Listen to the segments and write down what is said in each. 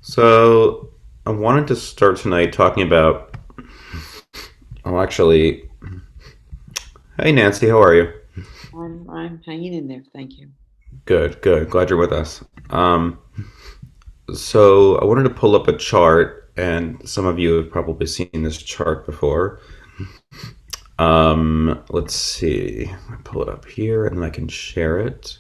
So I wanted to start tonight talking about. Oh, actually, hey Nancy, how are you? I'm hanging in there. Thank you. Good, good. Glad you're with us. Um, so I wanted to pull up a chart, and some of you have probably seen this chart before. Let's see. I pull it up here, and then I can share it.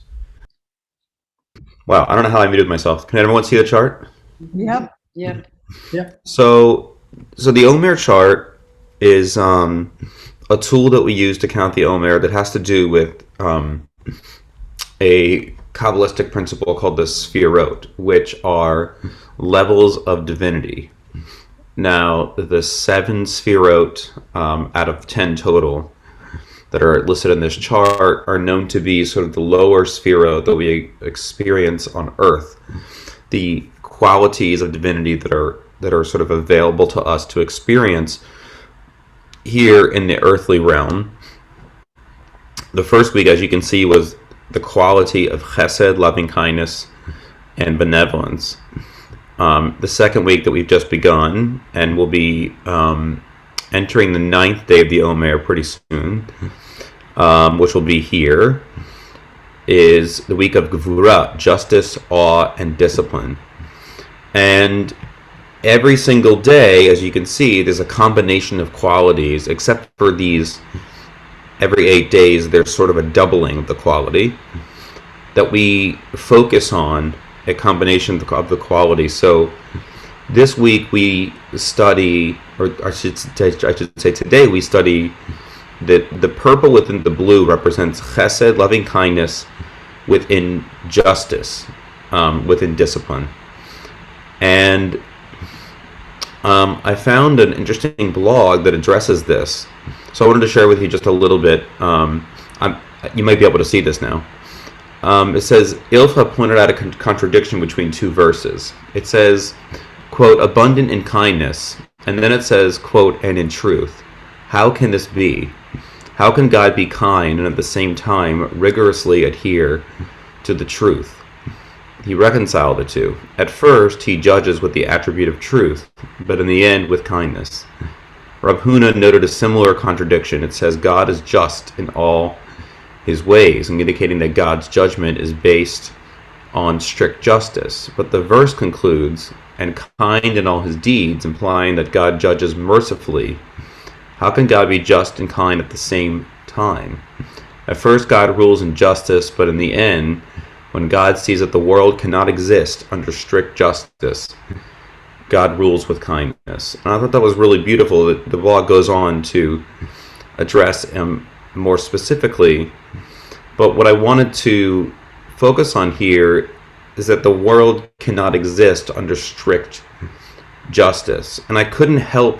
Wow, I don't know how I muted myself. Can everyone see the chart? Yep. Yep. Yep. So, so the Omer chart is a tool that we use to count the Omer that has to do with a Kabbalistic principle called the Sphirot, which are levels of divinity. Now, the seven Sphirot out of 10 total that are listed in this chart are known to be sort of the lower Sphirot that we experience on Earth, the qualities of divinity that are sort of available to us to experience here in the earthly realm. The first week, as you can see, was the quality of chesed, loving kindness, and benevolence. The second week that we've just begun, and we'll be entering the ninth day of the Omer pretty soon, which will be here, is the week of Gvura, justice, awe, and discipline. And every single day, as you can see, there's a combination of qualities, except for these every 8 days, there's sort of a doubling of the quality that we focus on, a combination of the quality. So this week we study, or I should say today we study that the purple within the blue represents chesed, loving kindness, within justice, within discipline. And I found an interesting blog that addresses this. So I wanted to share with you just a little bit. You might be able to see this now. It says, Ilfa pointed out a contradiction between two verses. It says, quote, abundant in kindness, and then it says, quote, and in truth. How can this be? How can God be kind and at the same time rigorously adhere to the truth? He reconciled the two. At first, he judges with the attribute of truth, but in the end with kindness. Rav Huna noted a similar contradiction. It says God is just in all his ways, indicating that God's judgment is based on strict justice. But the verse concludes, and kind in all his deeds, implying that God judges mercifully. How can God be just and kind at the same time? At first, God rules in justice, but in the end, when God sees that the world cannot exist under strict justice, God rules with kindness. And I thought that was really beautiful. That the blog goes on to address more specifically. But what I wanted to focus on here is that the world cannot exist under strict justice. And I couldn't help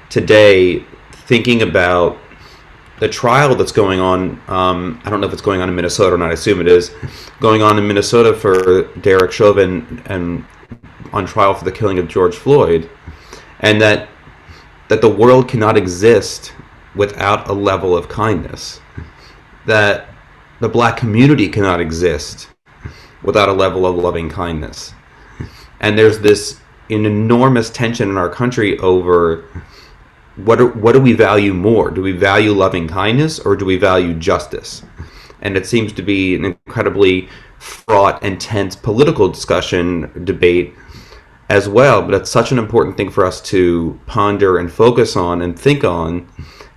today thinking about the trial that's going on. I don't know if it's going on in Minnesota or not. I assume it is going on in Minnesota for Derek Chauvin and on trial for the killing of George Floyd, and that the world cannot exist without a level of kindness. That the black community cannot exist without a level of loving kindness. And there's this an enormous tension in our country over what do we value more? Do we value loving kindness or do we value justice? And it seems to be an incredibly fraught and tense political discussion, debate as well. But it's such an important thing for us to ponder and focus on and think on,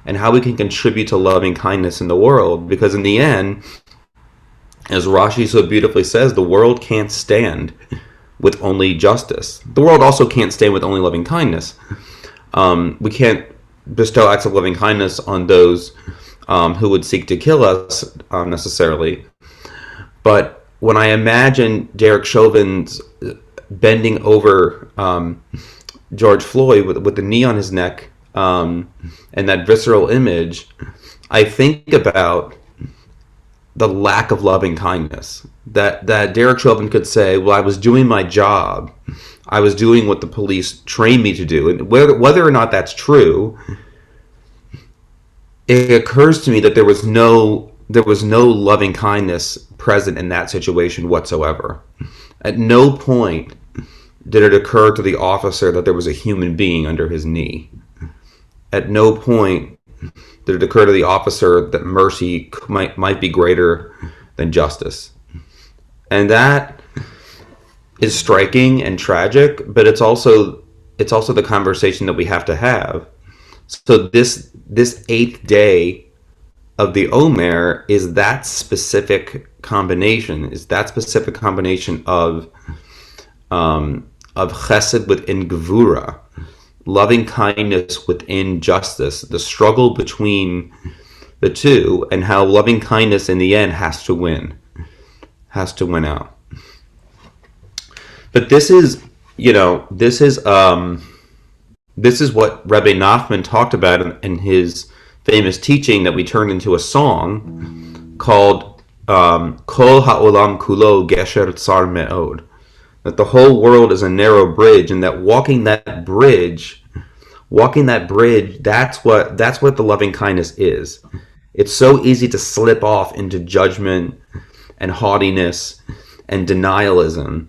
and how we can contribute to loving kindness in the world. Because in the end, as Rashi so beautifully says, the world can't stand with only justice. The world also can't stand with only loving kindness. We can't bestow acts of loving kindness on those who would seek to kill us necessarily. But when I imagine Derek Chauvin's bending over George Floyd with the knee on his neck and that visceral image, I think about the lack of loving kindness. That Derek Chauvin could say, well, I was doing my job. I was doing what the police trained me to do. And whether or not that's true, it occurs to me that there was no loving kindness present in that situation whatsoever. At no point did it occur to the officer that there was a human being under his knee. At no point did it occur to the officer that mercy might be greater than justice. And that is striking and tragic, but it's also the conversation that we have to have. So this eighth day of the Omer is that specific combination. Of chesed within gevura, loving kindness within justice, the struggle between the two, and how loving kindness in the end has to win out. But this is what Rabbi Nachman talked about in his famous teaching that we turned into a song called Kol Ha'olam Kulo Gesher Tsar Me'od. That the whole world is a narrow bridge, and that walking that bridge, that's what the loving kindness is. It's so easy to slip off into judgment and haughtiness and denialism.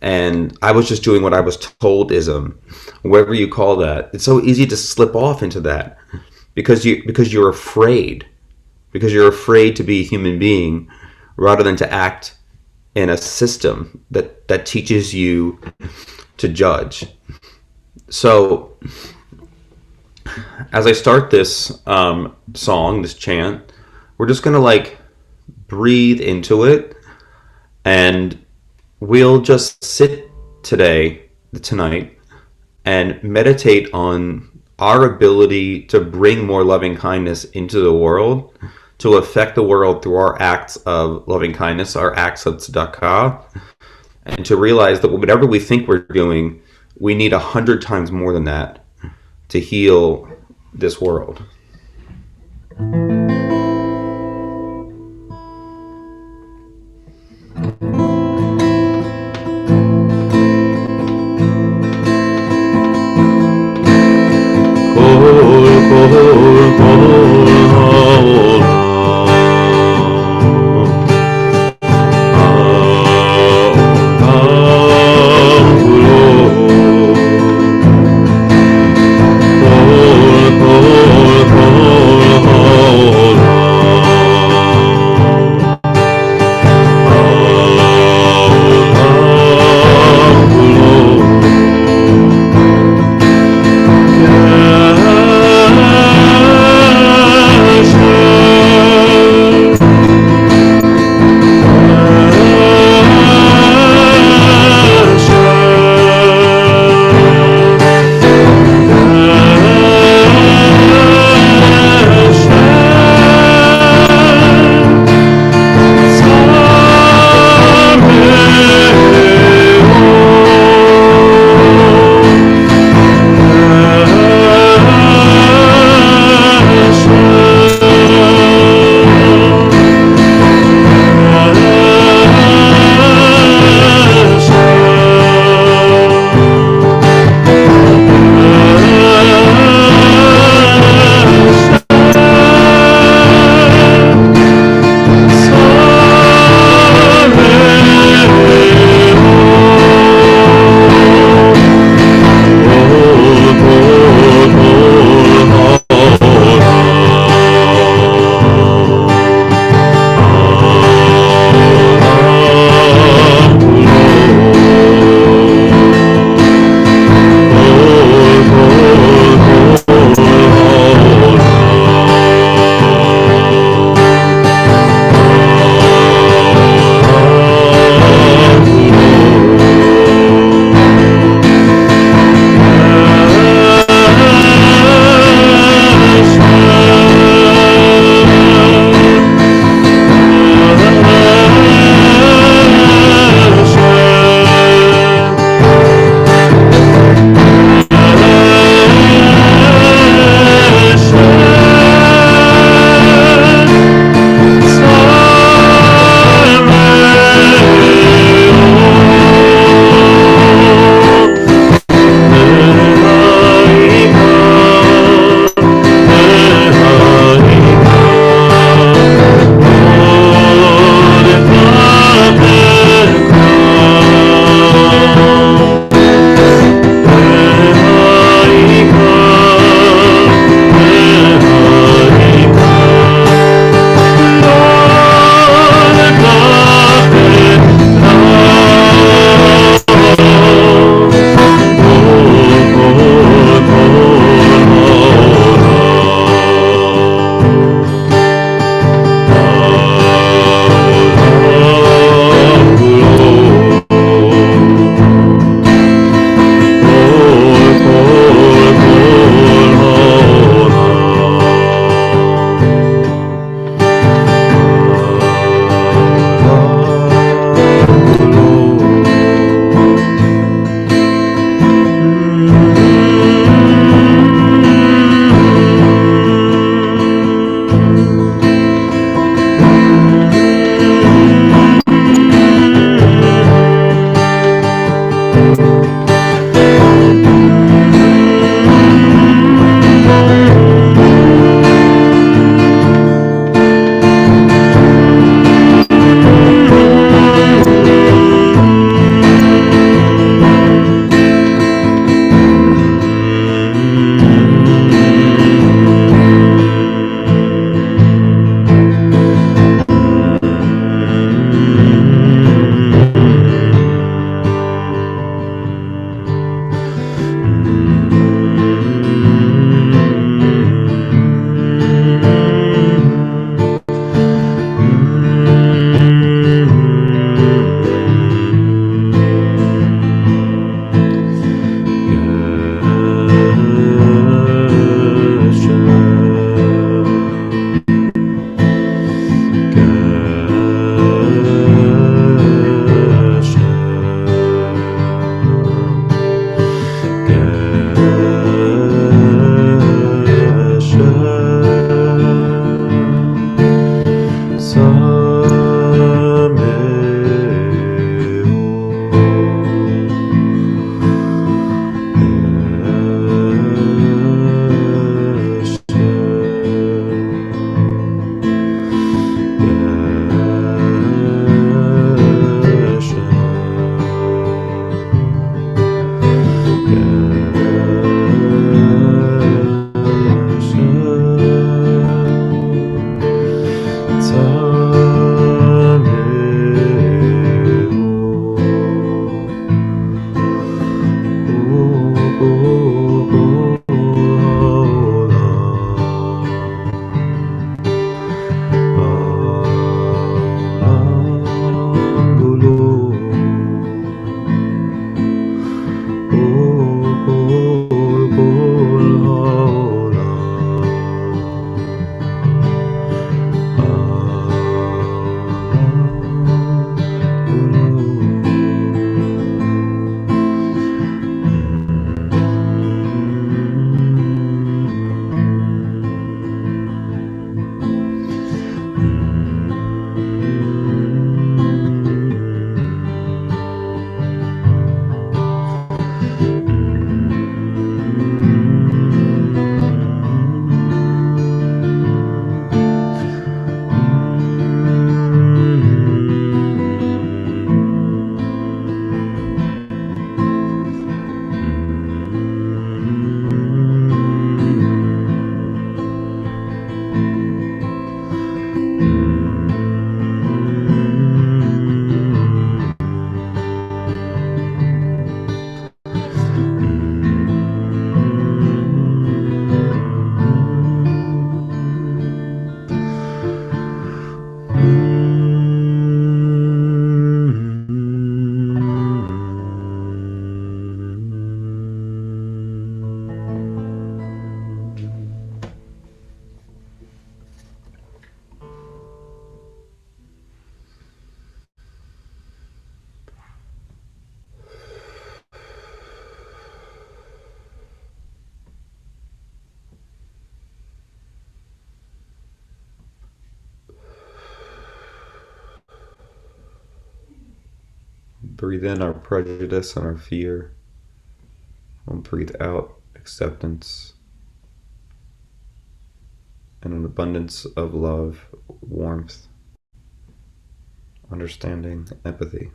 And I was just doing what I was told-ism, whatever you call that. It's so easy to slip off into that because you're afraid. Because you're afraid to be a human being rather than to act in a system that teaches you to judge. So as I start this song, this chant, we're just going to breathe into it, and we'll just sit tonight and meditate on our ability to bring more loving kindness into the world, to affect the world through our acts of loving kindness, our acts of tzedakah, and to realize that whatever we think we're doing, we need 100 times more than that to heal this world. Breathe in our prejudice and our fear. We'll breathe out acceptance and an abundance of love, warmth, understanding, empathy.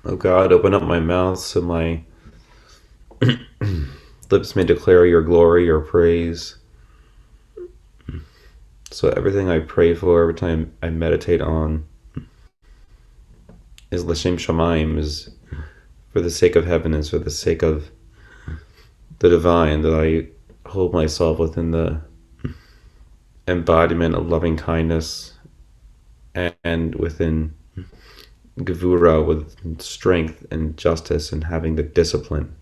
O God, open up my mouth so my lips may declare your glory, your praise. So everything I pray for, every time I meditate on, is L'Shem Shamayim, is for the sake of heaven, is for the sake of the divine, that I hold myself within the embodiment of loving kindness and within Gevura, with strength and justice, and having the discipline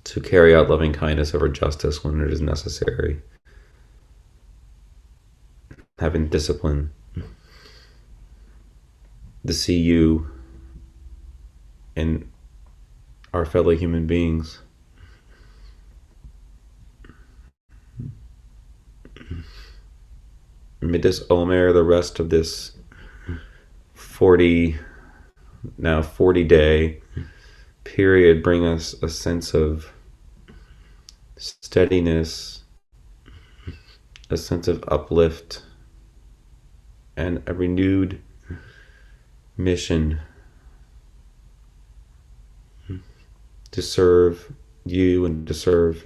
to carry out loving kindness over justice when it is necessary. Having discipline to see you in our fellow human beings. May this Omer, the rest of this 40 day period, bring us a sense of steadiness, a sense of uplift, and a renewed mission to serve you and to serve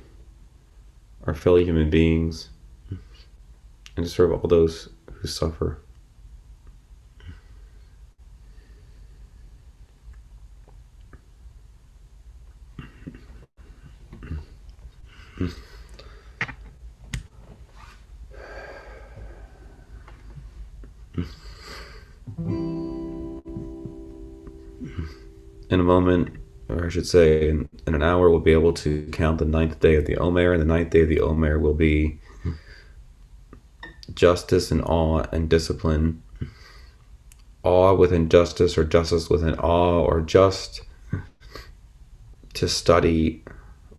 our fellow human beings and to serve all those who suffer. In a moment, or I should say in an hour, we'll be able to count the 9th day of the Omer, and the 9th day of the Omer will be justice and awe and discipline. Awe within justice, or justice within awe, or just to study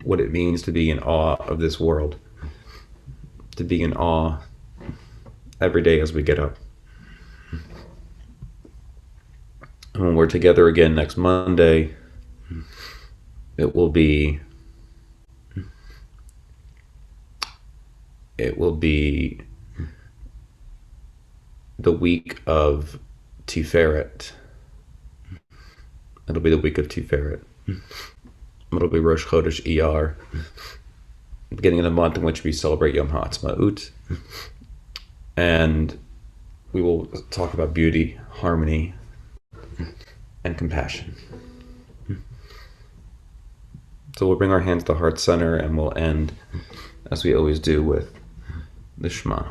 what it means to be in awe of this world. to be in awe every day as we get up. And when we're together again next Monday, it will be the week of Tiferet. It'll be the week of Tiferet. It'll be Rosh Chodesh Iyar, beginning of the month in which we celebrate Yom HaAtzmaut. And we will talk about beauty, harmony, and compassion. So we'll bring our hands to heart center, and we'll end, as we always do, with the Shema.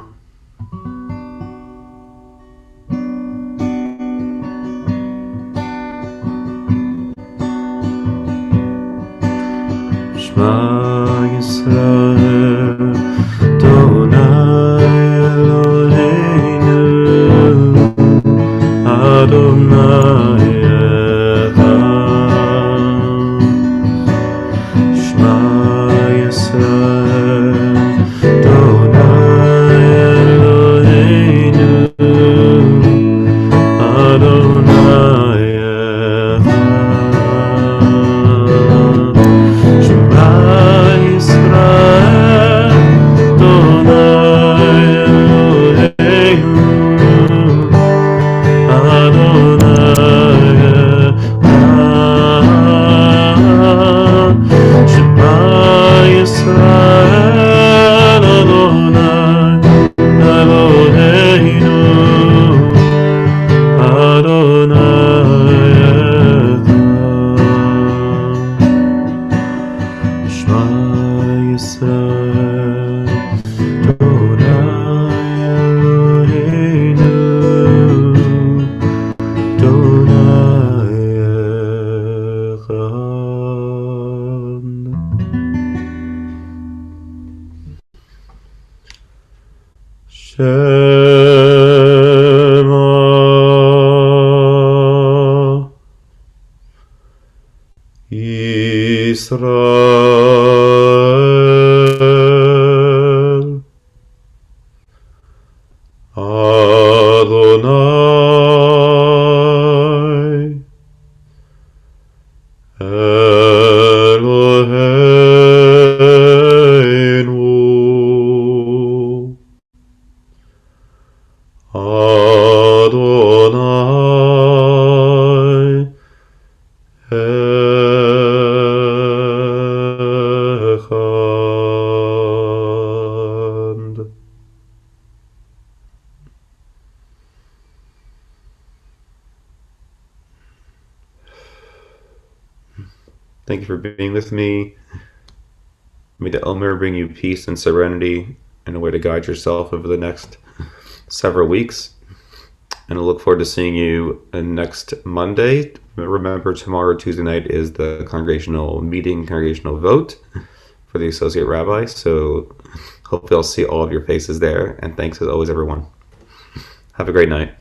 Shema Yisrael, Adonai Eloheinu, Adonai Echad. Shema Yisrael, Adonai Eloheinu, Adonai Echad. Shema Yisrael, Adonai Eloheinu, Adonai Echad. Shema Yisrael, Adonai Eloheinu, Adonai Echad. Shema Yisrael, Adonai Eloheinu, Adonai Echad. Shema Yisrael, Adonai Eloheinu, Adonai Echad. Thank you for being with me. May the Omer bring you peace and serenity and a way to guide yourself over the next several weeks. And I look forward to seeing you next Monday. Remember, tomorrow, Tuesday night, is the congregational meeting, congregational vote for the associate rabbi. So hopefully I'll see all of your faces there. And thanks as always, everyone. Have a great night.